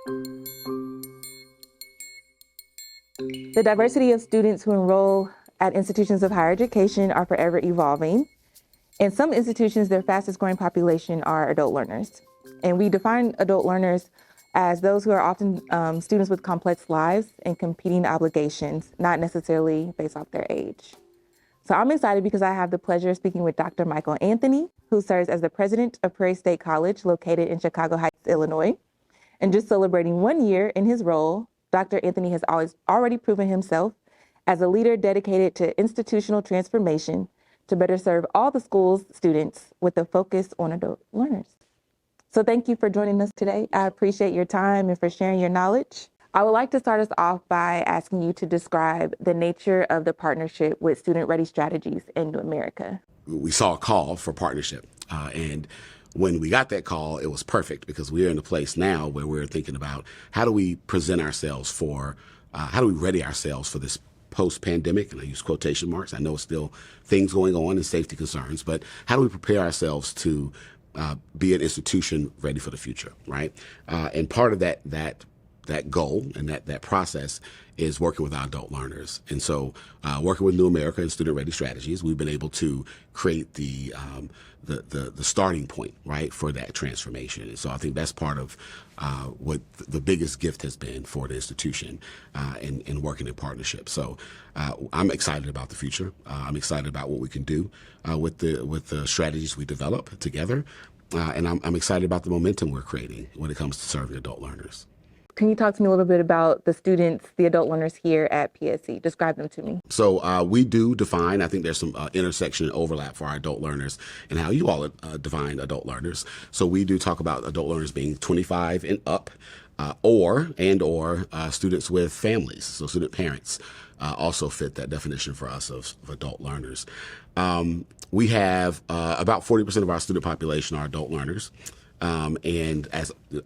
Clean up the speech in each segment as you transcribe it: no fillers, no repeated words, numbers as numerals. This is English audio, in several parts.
The diversity of students who enroll at institutions of higher education are forever evolving. In some institutions, their fastest growing population are adult learners. And we define adult learners as those who are often students with complex lives and competing obligations, not necessarily based off their age. So I'm excited because I have the pleasure of speaking with Dr. Michael Anthony, who serves as the president of Prairie State College, located in Chicago Heights, Illinois. And just celebrating 1 year in his role, Dr. Anthony has already proven himself as a leader dedicated to institutional transformation to better serve all the school's students with a focus on adult learners. So thank you for joining us today. I appreciate your time and for sharing your knowledge. I would like to start us off by asking you to describe the nature of the partnership with Student Ready Strategies in New America. We saw a call for partnership, and when we got that call, it was perfect because we're in a place now where we're thinking about how do we present ourselves for, how do we ready ourselves for this post-pandemic, and I use quotation marks. I know it's still things going on and safety concerns, but how do we prepare ourselves to be an institution ready for the future, right? And part of that goal and that process is working with our adult learners. And so working with New America and Student Ready Strategies, we've been able to create the starting point, right, for that transformation. And so I think that's part of what the biggest gift has been for the institution in working in partnership. So I'm excited about the future. I'm excited about what we can do with the strategies we develop together. And I'm excited about the momentum we're creating when it comes to serving adult learners. Can you talk to me a little bit about the students, the adult learners here at PSC? Describe them to me. So we do define, I think there's some intersection and overlap for our adult learners and how you all define adult learners. So we do talk about adult learners being 25 and up, or students with families. So student parents also fit that definition for us of adult learners. We have about 40% of our student population are adult learners. And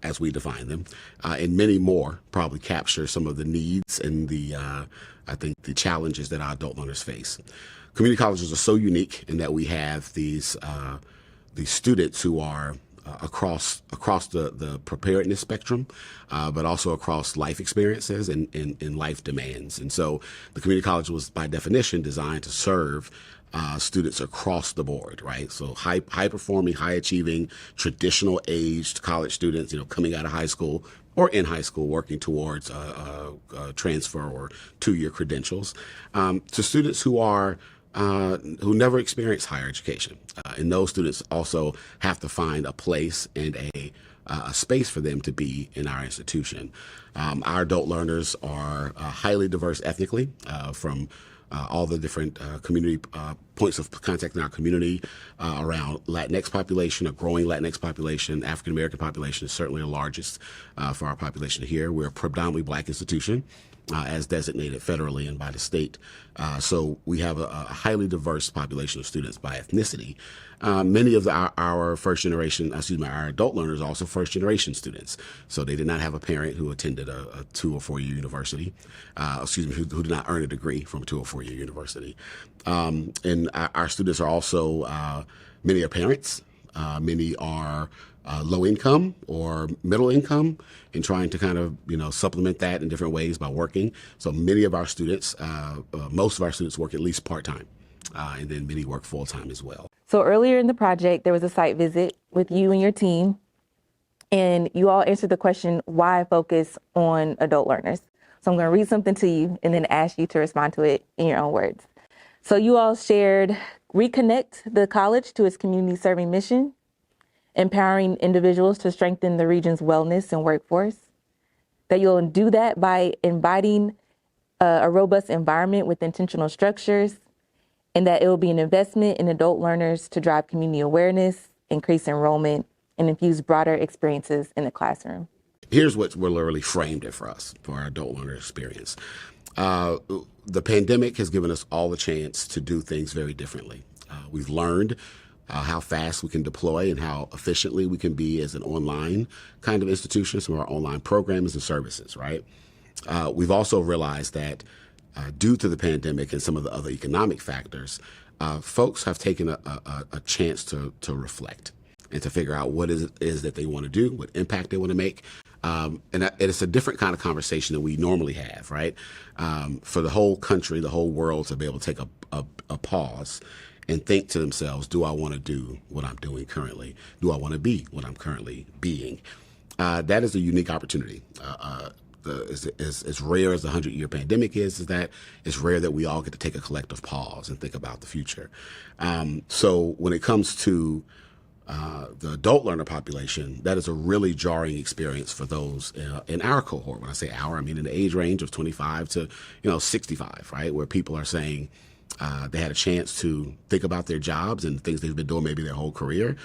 as we define them, and many more probably capture some of the needs and I think the challenges that our adult learners face. Community colleges are so unique in that we have these students who are across the preparedness spectrum, but also across life experiences and life demands. And so the community college was by definition designed to serve students across the board, right? So high performing, high achieving, traditional aged college students, coming out of high school or in high school working towards a transfer or 2-year credentials, to students who never experienced higher education. And those students also have to find a place and a space for them to be in our institution. Our adult learners are highly diverse ethnically, from all the different community points of contact in our community around Latinx population, a growing Latinx population. African American population is certainly the largest for our population here. We're a predominantly Black institution, as designated federally and by the state. So we have a highly diverse population of students by ethnicity. Many of our our adult learners are also first generation students. So they did not have a parent who attended a 2 or 4 year university, who did not earn a degree from a 2 or 4 year university. And our students are also, many are parents, many are low income or middle income, and trying to kind of supplement that in different ways by working. So many of our students, most of our students work at least part-time, and then many work full-time as well. So earlier in the project, there was a site visit with you and your team, and you all answered the question, why focus on adult learners? So I'm going to read something to you and then ask you to respond to it in your own words. So you all shared, reconnect the college to its community serving mission, empowering individuals to strengthen the region's wellness and workforce, that you'll do that by inviting a robust environment with intentional structures, and that it will be an investment in adult learners to drive community awareness, increase enrollment, and infuse broader experiences in the classroom. Here's what really framed it for us, for our adult learner experience. The pandemic has given us all a chance to do things very differently. We've learned how fast we can deploy and how efficiently we can be as an online kind of institution, some of our online programs and services, right? We've also realized that due to the pandemic and some of the other economic factors, folks have taken a chance to reflect and to figure out what it is that they want to do, what impact they want to make, And it's a different kind of conversation than we normally have, right? For the whole country, the whole world to be able to take a pause and think to themselves, do I want to do what I'm doing currently? Do I want to be what I'm currently being? That is a unique opportunity. As rare as the 100-year pandemic is that it's rare that we all get to take a collective pause and think about the future. So when it comes to the adult learner population, that is a really jarring experience for those in our cohort. When I say our, I mean in the age range of 25 to 65, right? Where people are saying they had a chance to think about their jobs and things they've been doing maybe their whole career.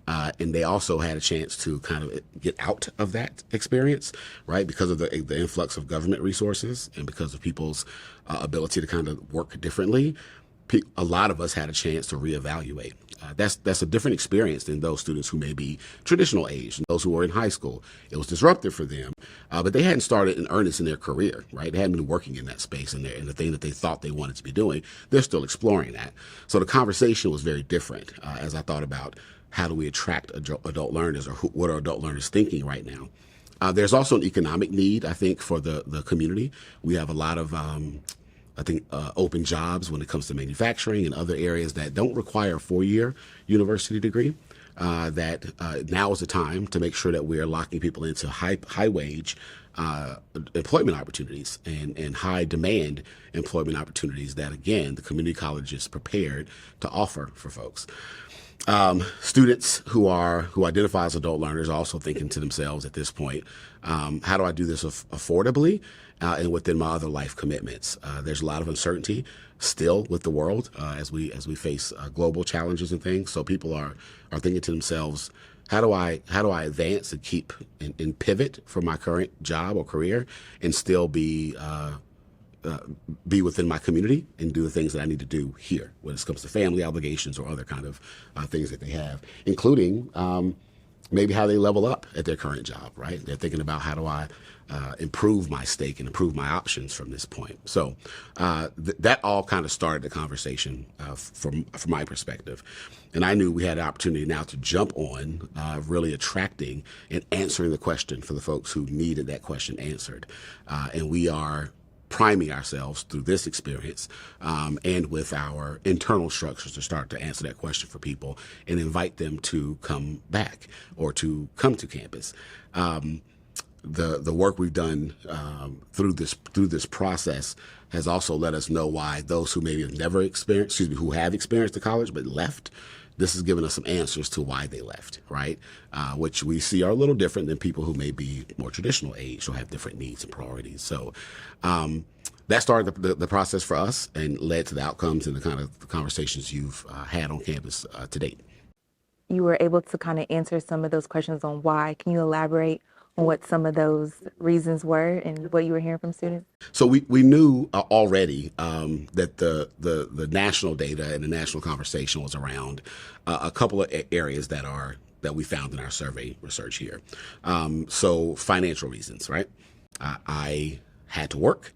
And they also had a chance to kind of get out of that experience, right? Because of the influx of government resources and because of people's ability to kind of work differently. A lot of us had a chance to reevaluate. That's a different experience than those students who may be traditional age and those who are in high school. It was disruptive for them, but they hadn't started in earnest in their career, right? They hadn't been working in that space and the thing that they thought they wanted to be doing. They're still exploring that. So the conversation was very different as I thought about how do we attract adult learners, or what are adult learners thinking right now? There's also an economic need, I think, for the community. We have a lot of open jobs when it comes to manufacturing and other areas that don't require a 4-year university degree. Now is the time to make sure that we are locking people into high wage employment opportunities and high demand employment opportunities that, again, the community college is prepared to offer for folks. Students who identify as adult learners are also thinking to themselves at this point, how do I do this affordably and within my other life commitments? There's a lot of uncertainty still with the world as we face global challenges and things. So people are thinking to themselves, how do I advance and keep and pivot from my current job or career and still be within my community and do the things that I need to do here when it comes to family obligations or other kind of things that they have, including maybe how they level up at their current job, right? They're thinking about how do I improve my stake and improve my options from this point. So that all kind of started the conversation from my perspective. And I knew we had an opportunity now to jump on really attracting and answering the question for the folks who needed that question answered. And we are priming ourselves through this experience and with our internal structures to start to answer that question for people and invite them to come back or to come to campus. The work we've done through this process has also let us know why those who maybe have never experienced, who have experienced the college but left, this has given us some answers to why they left, right? Which we see are a little different than people who may be more traditional age or have different needs and priorities. So that started the process for us and led to the outcomes and the kind of conversations you've had on campus to date. You were able to kind of answer some of those questions on why. Can you elaborate on what some of those reasons were and what you were hearing from students? So we knew already that the national data and the national conversation was around a couple of areas that we found in our survey research here. So financial reasons, right? I had to work.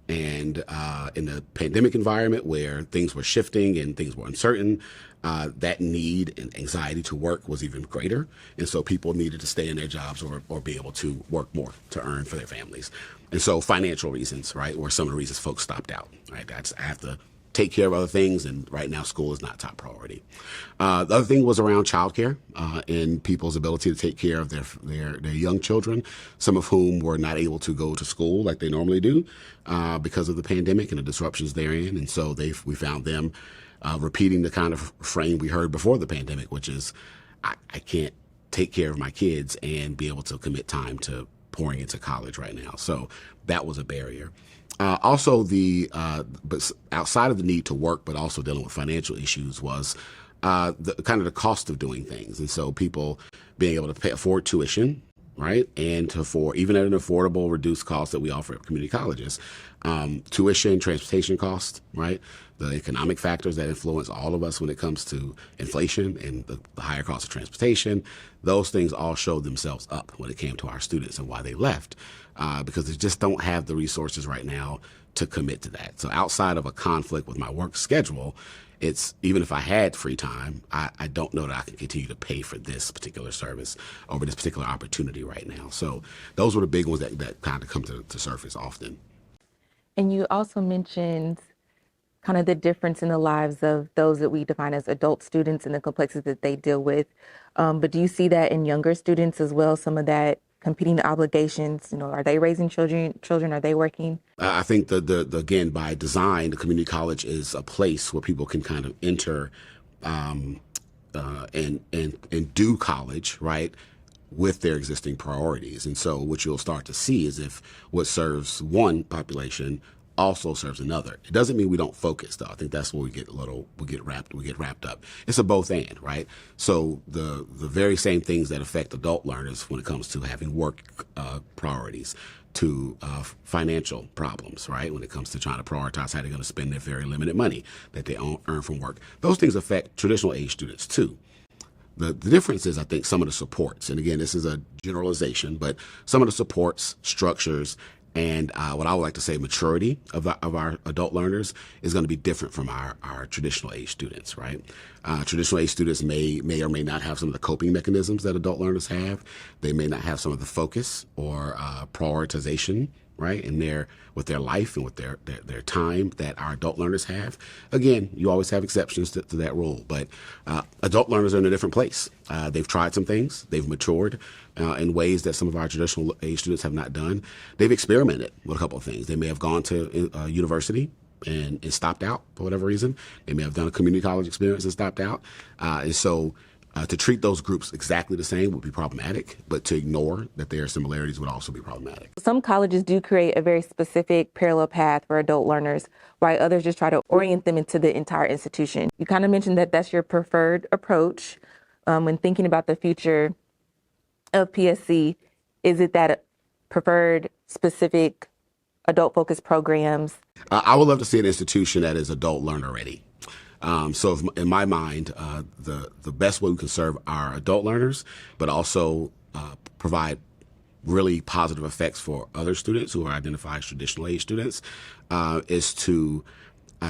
And in the pandemic environment where things were shifting and things were uncertain, that need and anxiety to work was even greater. And so people needed to stay in their jobs or be able to work more to earn for their families. And so financial reasons, right, were some of the reasons folks stopped out, right? I have to take care of other things, and right now school is not top priority. The other thing was around childcare and people's ability to take care of their young children, some of whom were not able to go to school like they normally do because of the pandemic and the disruptions therein. And so we found them repeating the kind of frame we heard before the pandemic, which is I can't take care of my kids and be able to commit time to pouring into college right now. So that was a barrier. Also, but outside of the need to work, but also dealing with financial issues was the cost of doing things. And so people being able to afford tuition, right, and to afford, even at an affordable, reduced cost that we offer at community colleges, tuition, transportation costs, right, the economic factors that influence all of us when it comes to inflation and the higher cost of transportation, those things all showed themselves up when it came to our students and why they left, because they just don't have the resources right now to commit to that. So outside of a conflict with my work schedule it's even if I had free time, I don't know that I can continue to pay for this particular service over this particular opportunity right now. So those were the big ones that kind of come to surface often. And you also mentioned kind of the difference in the lives of those that we define as adult students and the complexities that they deal with. But do you see that in younger students as well? Some of that competing obligations, are they raising children? Are they working? I think the again, by design, the community college is a place where people can kind of enter and do college, right, with their existing priorities. And so what you'll start to see is if what serves one population also serves another. It doesn't mean we don't focus, though. I think that's where we get wrapped up. It's a both and, right? So the very same things that affect adult learners when it comes to having work priorities, to financial problems, right? When it comes to trying to prioritize how they're going to spend their very limited money that they earn from work. Those things affect traditional age students too. The difference is, I think, some of the supports, and again, this is a generalization, but some of the supports, structures, and what I would like to say, maturity of our adult learners is going to be different from our traditional age students, right? Traditional age students may or may not have some of the coping mechanisms that adult learners have. They may not have some of the focus or prioritization, right, with their life and with their time that our adult learners have. Again, you always have exceptions to that rule, but adult learners are in a different place. They've tried some things. They've matured in ways that some of our traditional age students have not done. They've experimented with a couple of things. They may have gone to university and stopped out for whatever reason. They may have done a community college experience and stopped out. And so to treat those groups exactly the same would be problematic, but to ignore that there are similarities would also be problematic. Some colleges do create a very specific parallel path for adult learners, while others just try to orient them into the entire institution. You kind of mentioned that that's your preferred approach when thinking about the future of PSC. Is it that preferred specific adult-focused programs? I would love to see an institution that is adult learner ready. So in my mind, the best way we can serve our adult learners, but also provide really positive effects for other students who are identified as traditional age students, is to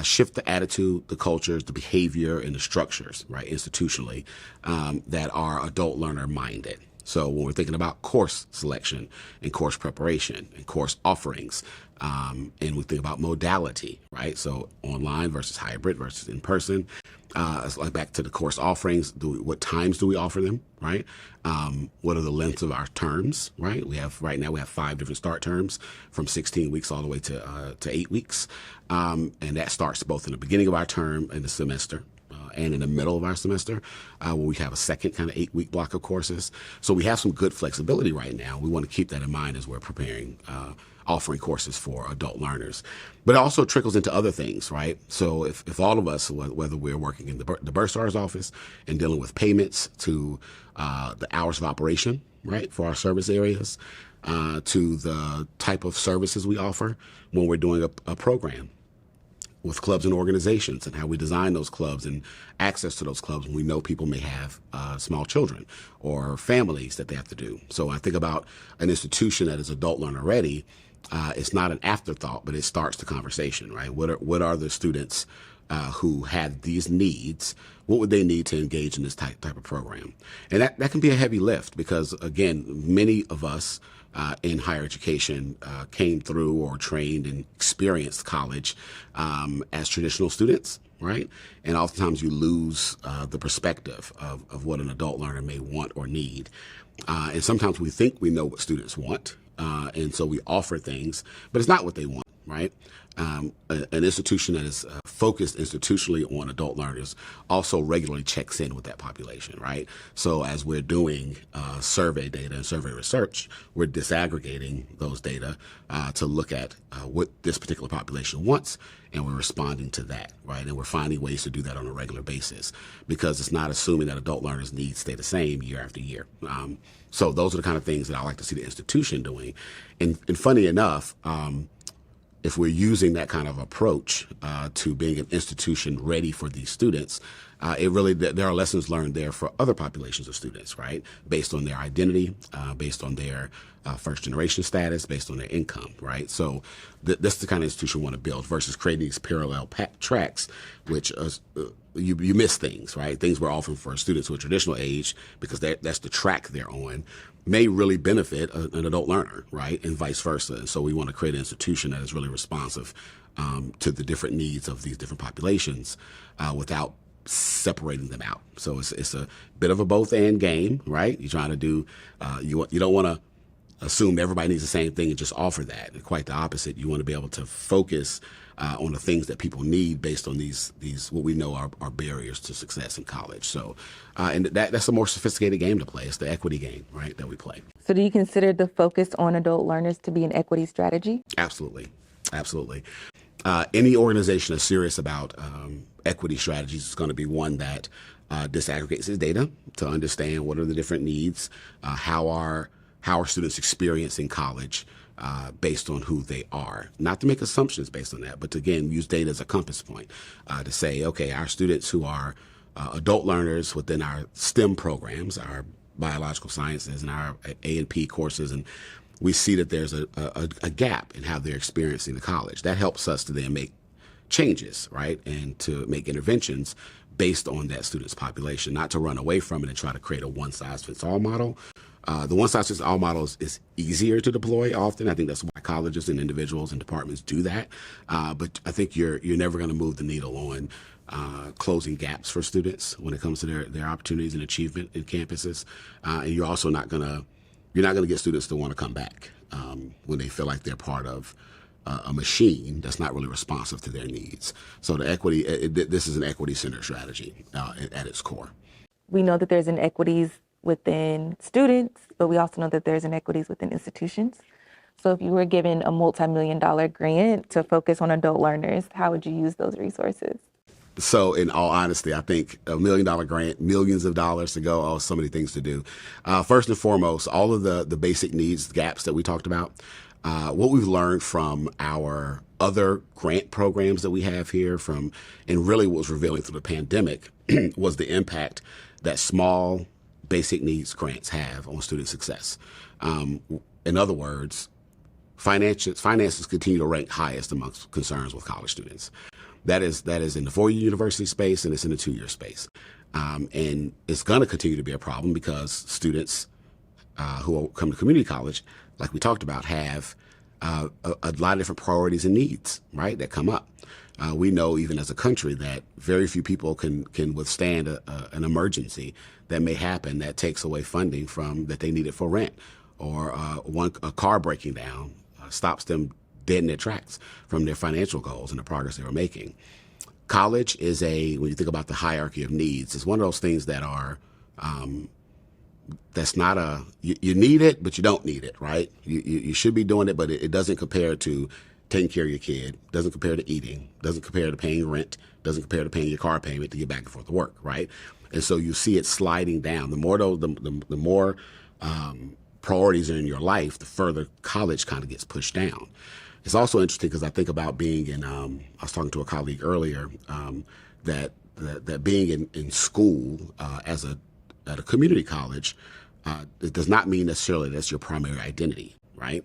shift the attitude, the cultures, the behavior, and the structures, right, institutionally, that are adult learner minded. So when we're thinking about course selection and course preparation and course offerings, and we think about modality, right? So online versus hybrid versus in person. It's like back to the course offerings. What times do we offer them, right? What are the lengths of our terms, right? Right now we have 5 different start terms from 16 weeks all the way to 8 weeks. And that starts both in the beginning of our term and the semester. And in the middle of our semester, where we have a second kind of 8-week block of courses. So we have some good flexibility right now. We want to keep that in mind as we're preparing, offering courses for adult learners. But it also trickles into other things, right? So if all of us, whether we're working in the bursar's office and dealing with payments to the hours of operation, right, for our service areas, to the type of services we offer when we're doing a program, with clubs and organizations and how we design those clubs and access to those clubs when we know people may have small children or families that they have to do. So I think about an institution that is adult learner ready. It's not an afterthought, but it starts the conversation, right? What are the students who have these needs? What would they need to engage in this type of program? And that can be a heavy lift because, again, many of us in higher education came through or trained and experienced college as traditional students, right? And oftentimes you lose the perspective of what an adult learner may want or need. And sometimes we think we know what students want, and so we offer things, but it's not what they want, right? An institution that is focused institutionally on adult learners also regularly checks in with that population, right? So as we're doing survey data and survey research, we're disaggregating those data to look at what this particular population wants, and we're responding to that, right? And we're finding ways to do that on a regular basis because it's not assuming that adult learners' needs stay the same year after year. So those are the kind of things that I like to see the institution doing. And funny enough, if we're using that kind of approach to being an institution ready for these students, There are lessons learned there for other populations of students, right? Based on their identity, based on their first generation status, based on their income, right? So that's the kind of institution we want to build versus creating these parallel tracks, which you miss things, right? Things were often for students who are traditional age because that's the track they're on may really benefit an adult learner, right? And vice versa. And so we want to create an institution that is really responsive to the different needs of these different populations without separating them out. So it's a bit of a both and game, right? You're trying to do, you don't want to assume everybody needs the same thing and just offer that. And quite the opposite. You want to be able to focus on the things that people need based on these what we know are barriers to success in college. So, and that's a more sophisticated game to play. It's the equity game, right, that we play. So do you consider the focus on adult learners to be an equity strategy? Absolutely. Absolutely. Any organization that's serious about equity strategies is going to be one that disaggregates its data to understand what are the different needs, how are students experiencing college based on who they are. Not to make assumptions based on that, but to, again, use data as a compass point to say, okay, our students who are adult learners within our STEM programs, our biological sciences and our A&P courses, and we see that there's a gap in how they're experiencing the college. That helps us to then make changes, right, and to make interventions based on that student's population, not to run away from it and try to create a one-size-fits-all model. The one-size-fits-all model is easier to deploy often. I think that's why colleges and individuals and departments do that. But I think you're never going to move the needle on closing gaps for students when it comes to their opportunities and achievement in campuses. And you're also not going to get students to want to come back when they feel like they're part of a machine that's not really responsive to their needs. So the equity, this is an equity-centered strategy at its core. We know that there's inequities within students, but we also know that there's inequities within institutions. So if you were given a multi-million-dollar grant to focus on adult learners, how would you use those resources? So in all honesty, I think $1 million grant, millions of dollars to go, so many things to do. First and foremost, all of the basic needs gaps that we talked about, what we've learned from our other grant programs that we have here and really what was revealing through the pandemic was the impact that small basic needs grants have on student success. In other words, finances continue to rank highest amongst concerns with college students. That is in the 4-year university space and it's in the 2-year space. And it's going to continue to be a problem because students who come to community college, like we talked about, have a lot of different priorities and needs, right, that come up. We know even as a country that very few people can withstand an emergency that may happen that takes away funding that they needed for rent, or a car breaking down stops them dead in their tracks from their financial goals and the progress they were making. College is when you think about the hierarchy of needs, it's one of those things that are, that's not you need it, but you don't need it, right? You should be doing it, but it doesn't compare to taking care of your kid, doesn't compare to eating, doesn't compare to paying rent, doesn't compare to paying your car payment to get back and forth to work, right? And so you see it sliding down. The more priorities are in your life, the further college kind of gets pushed down. It's also interesting because I think about being in, I was talking to a colleague earlier, that being in school at a community college, it does not mean necessarily that's your primary identity, right?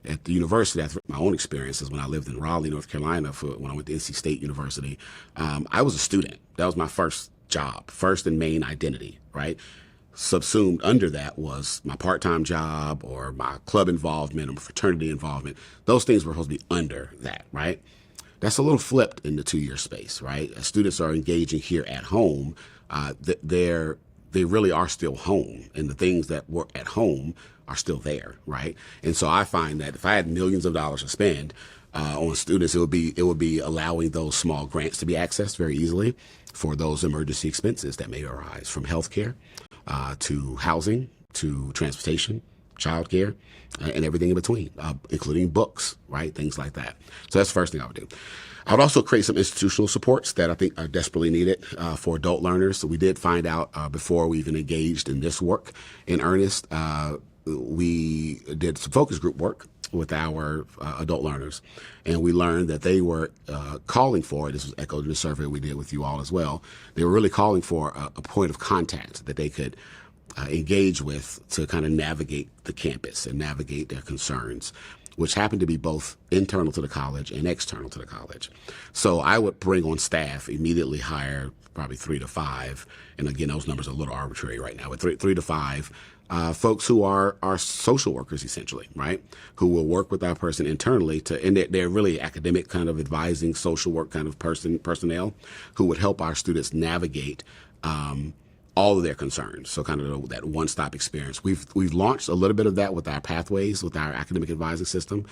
At the university, that's my own experiences when I lived in Raleigh, North Carolina, when I went to NC State University, I was a student. That was my first job, first and main identity, right? Subsumed under that was my part-time job or my club involvement or my fraternity involvement. Those things were supposed to be under that, right? That's a little flipped in the 2-year space, right? As students are engaging here at home, they really are still home, and the things that were at home are still there, right? And so I find that if I had millions of dollars to spend on students, it would be allowing those small grants to be accessed very easily for those emergency expenses that may arise, from healthcare to housing, to transportation, childcare, and everything in between, including books, right? Things like that. So that's the first thing I would do. I would also create some institutional supports that I think are desperately needed for adult learners. So we did find out before we even engaged in this work in earnest, we did some focus group work with our adult learners, and we learned that they were calling for, this was echoed in the survey we did with you all as well, they were really calling for a point of contact that they could engage with to kind of navigate the campus and navigate their concerns, which happened to be both internal to the college and external to the college. So I would bring on staff, immediately hire probably 3 to 5, and again, those numbers are a little arbitrary right now, but three to five folks who are social workers, essentially, right? Who will work with our person internally and they're really academic kind of advising social work kind of personnel who would help our students navigate all of their concerns. So kind of that one-stop experience. We've launched a little bit of that with our pathways, with our academic advising system,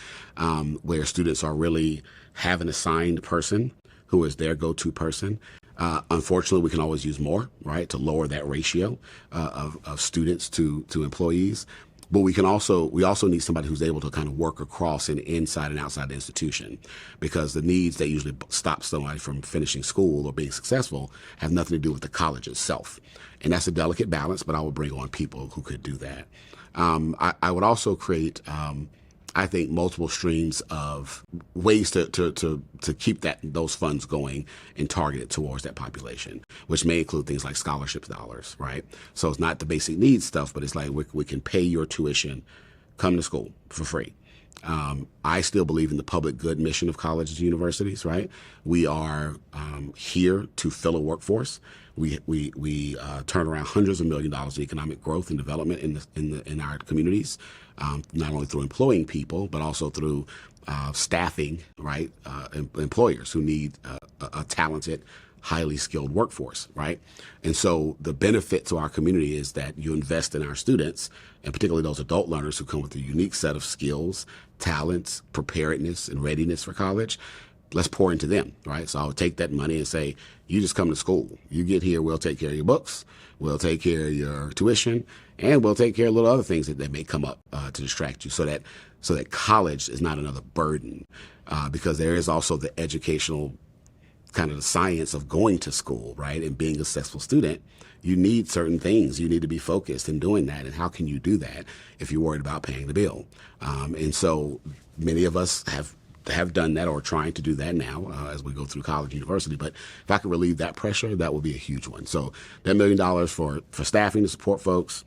where students are really have an assigned person who is their go-to person. Unfortunately, we can always use more, right, to lower that ratio of students to employees. But we also need somebody who's able to kind of work across and inside and outside the institution, because the needs that usually stop somebody from finishing school or being successful have nothing to do with the college itself. And that's a delicate balance, but I would bring on people who could do that. I would also create, I think, multiple streams of ways to keep those funds going and targeted towards that population, which may include things like scholarship dollars, right? So it's not the basic needs stuff, but it's like we can pay your tuition, come to school for free. I still believe in the public good mission of colleges and universities, right? We are here to fill a workforce. We turn around hundreds of $millions of economic growth and development in our communities, not only through employing people, but also through staffing, right? Employers who need a talented, highly skilled workforce, right? And so the benefit to our community is that you invest in our students, and particularly those adult learners who come with a unique set of skills, talents, preparedness, and readiness for college. Let's pour into them, right? So I would take that money and say, you just come to school. You get here, we'll take care of your books, we'll take care of your tuition, and we'll take care of little other things that may come up to distract you, so that college is not another burden, because there is also the educational kind of the science of going to school, right, and being a successful student. You need certain things. You need to be focused in doing that. And how can you do that if you're worried about paying the bill? And so many of us have done that or are trying to do that now as we go through college and university. But if I could relieve that pressure, that would be a huge one. So that $1 million for staffing to support folks,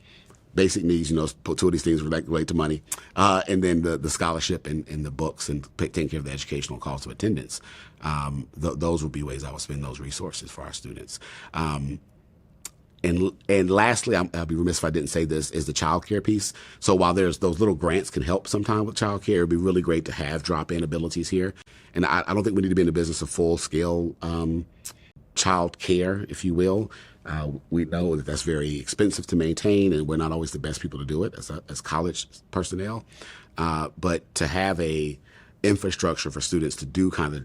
basic needs, two of these things relate to money, and then the scholarship and the books and taking care of the educational cost of attendance. Those would be ways I would spend those resources for our students. And lastly, I'll be remiss if I didn't say this, is the child care piece. So while there's those little grants can help sometimes with child care, it'd be really great to have drop-in abilities here. And I don't think we need to be in the business of full-scale child care, if you will. We know that that's very expensive to maintain, and we're not always the best people to do it as college personnel. But to have a infrastructure for students to do kind of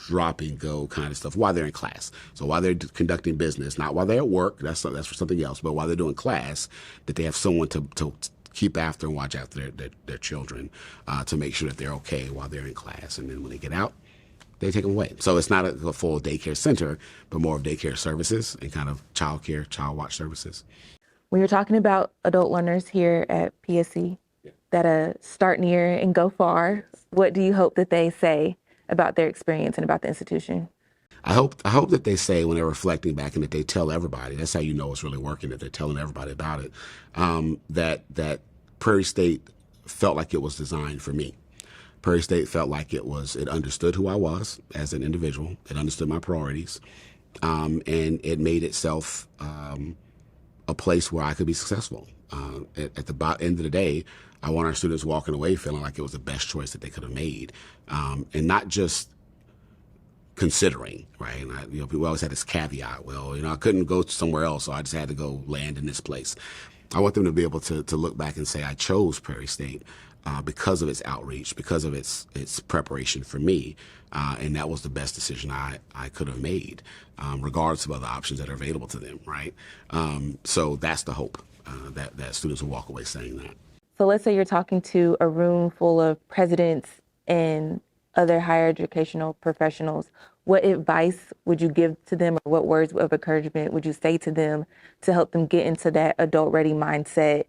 drop and go kind of stuff while they're in class. So while they're conducting business, not while they're at work, that's for something else, but while they're doing class, that they have someone to keep after and watch after their children, to make sure that they're okay while they're in class. And then when they get out, they take them away. So it's not a full daycare center, but more of daycare services and kind of child care, child watch services. When you're talking about adult learners here at PSC that start near and go far, what do you hope that they say about their experience and about the institution? I hope that they say, when they're reflecting back, and that they tell everybody, that's how you know it's really working, that they're telling everybody about it, that Prairie State felt like it was designed for me. Prairie State felt like it understood who I was as an individual. It understood my priorities, and it made itself a place where I could be successful. At the end of the day, I want our students walking away feeling like it was the best choice that they could have made, and not just considering, right? And people always had this caveat, well, I couldn't go somewhere else, so I just had to go land in this place. I want them to be able to look back and say, I chose Prairie State because of its outreach, because of its preparation for me, and that was the best decision I could have made, regardless of other options that are available to them, right? So that's the hope, that students will walk away saying that. So let's say you're talking to a room full of presidents and other higher educational professionals. What advice would you give to them, or what words of encouragement would you say to them to help them get into that adult-ready mindset?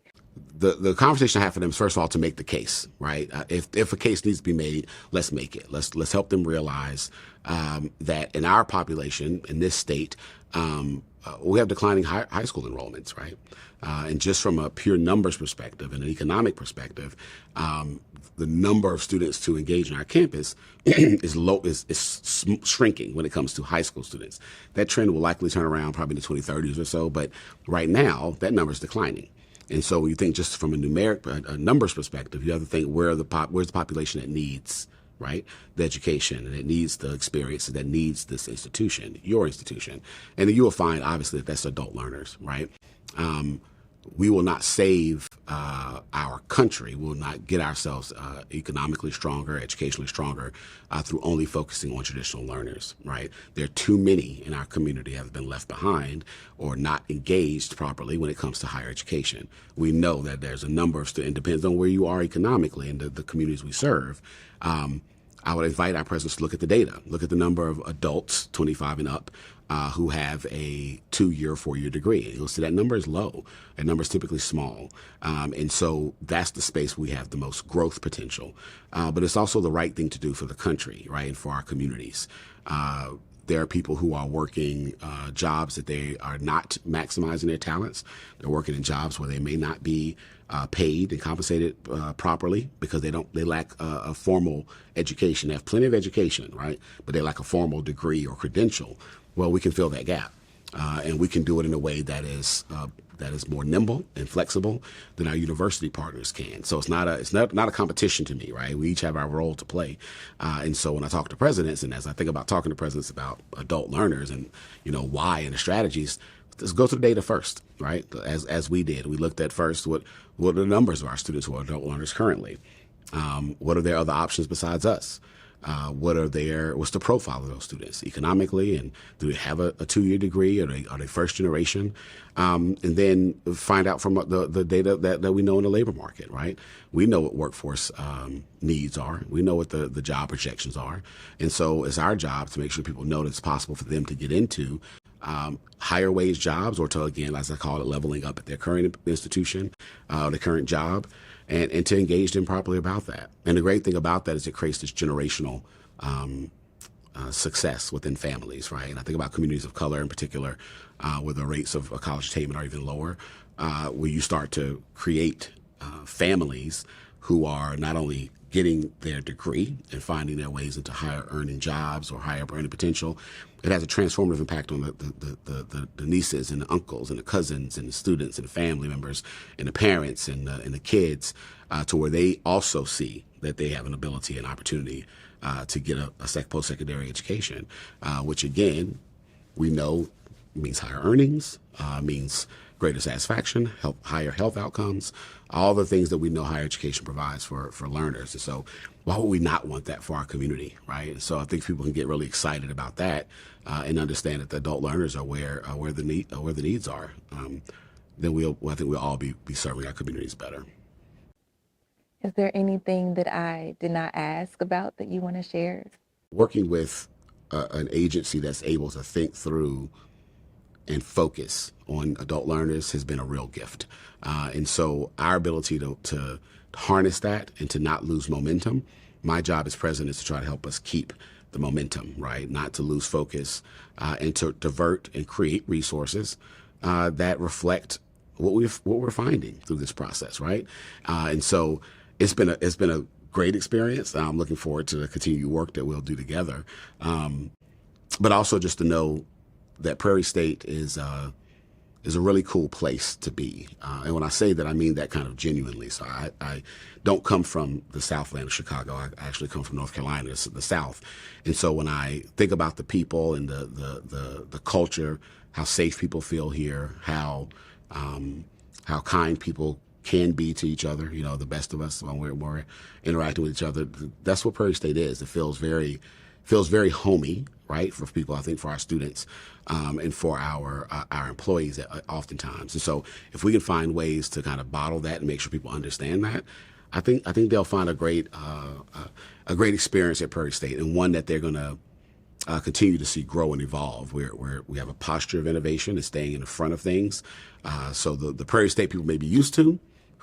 the conversation I have for them is, first of all, to make the case, right? If a case needs to be made, let's make it. Let's help them realize that in our population, in this state, we have declining high school enrollments, right? And just from a pure numbers perspective and an economic perspective, the number of students to engage in our campus is shrinking when it comes to high school students. That trend will likely turn around probably in the 2030s or so, but right now that number is declining. And so when you think just from a numeric, a numbers perspective, you have to think where's the population that needs, right, the education, and it needs the experience, that needs this institution, your institution. And then you will find, obviously, that that's adult learners, right? We will not save our country. We will not get ourselves economically stronger, educationally stronger through only focusing on traditional learners, right? There are too many in our community that have been left behind or not engaged properly when it comes to higher education. We know that there's a number of students, it depends on where you are economically and the communities we serve. I would invite our presidents to look at the data, look at the number of adults 25 and up who have a 2-year, 4-year degree. You'll see that number is low. That number is typically small. And so that's the space we have the most growth potential. But it's also the right thing to do for the country, right, and for our communities. There are people who are working jobs that they are not maximizing their talents. They're working in jobs where they may not be paid and compensated properly because they lack a formal education. They have plenty of education, right? But they lack a formal degree or credential. Well, we can fill that gap, and we can do it in a way that is more nimble and flexible than our university partners can. So it's not a competition to me, right? We each have our role to play, and so when I talk to presidents, and as I think about talking to presidents about adult learners and why and the strategies, let's go to the data first, right? As we did, we looked at first what are the numbers of our students who are adult learners currently. What are their other options besides us? What's the profile of those students economically, and do they have a 2-year degree, or are they first generation? And then find out from the data that we know in the labor market, right? We know what workforce needs are. We know what the job projections are. And so it's our job to make sure people know that it's possible for them to get into higher wage jobs, or to, again, as I call it, leveling up at their current institution, the current job, and to engage them properly about that. And the great thing about that is it creates this generational success within families, right? And I think about communities of color in particular, where the rates of college attainment are even lower, where you start to create families who are not only getting their degree and finding their ways into higher earning jobs or higher earning potential. It has a transformative impact on the nieces and the uncles and the cousins and the students and the family members and the parents and the kids, to where they also see that they have an ability and opportunity to get a post-secondary education, which again, we know means higher earnings, means greater satisfaction, higher health outcomes, all the things that we know higher education provides for learners. And so why would we not want that for our community, right? And so I think people can get really excited about that and understand that the adult learners are where the needs are. Then I think we'll all be serving our communities better. Is there anything that I did not ask about that you want to share? Working with an agency that's able to think through and focus on adult learners has been a real gift. And so our ability to harness that and to not lose momentum, my job as president is to try to help us keep the momentum, right? Not to lose focus, and to divert and create resources that reflect what we're finding through this process, right? And so it's been a great experience. I'm looking forward to the continued work that we'll do together. But also just to know that Prairie State is a really cool place to be. And when I say that, I mean that kind of genuinely. So I don't come from the Southland of Chicago. I actually come from North Carolina, the South. And so when I think about the people and the culture, how safe people feel here, how kind people can be to each other, the best of us when we're interacting with each other, that's what Prairie State is. It feels very homey, right, for people, I think, for our students, and for our employees oftentimes. And so if we can find ways to kind of bottle that and make sure people understand that, I think they'll find a great experience at Prairie State, and one that they're going to continue to see grow and evolve. We have a posture of innovation and staying in the front of things. So the Prairie State people may be used to,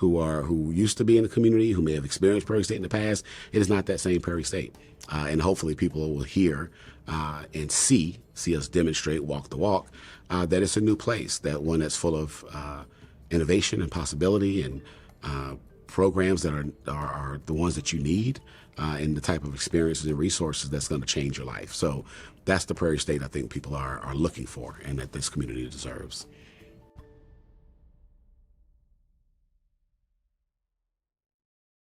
who used to be in the community, who may have experienced Prairie State in the past. It is not that same Prairie State, and hopefully people will hear and see us demonstrate, walk the walk, that it's a new place, that one that's full of innovation and possibility and programs that are the ones that you need, and the type of experiences and resources that's going to change your life. So that's the Prairie State I think people are looking for and that this community deserves.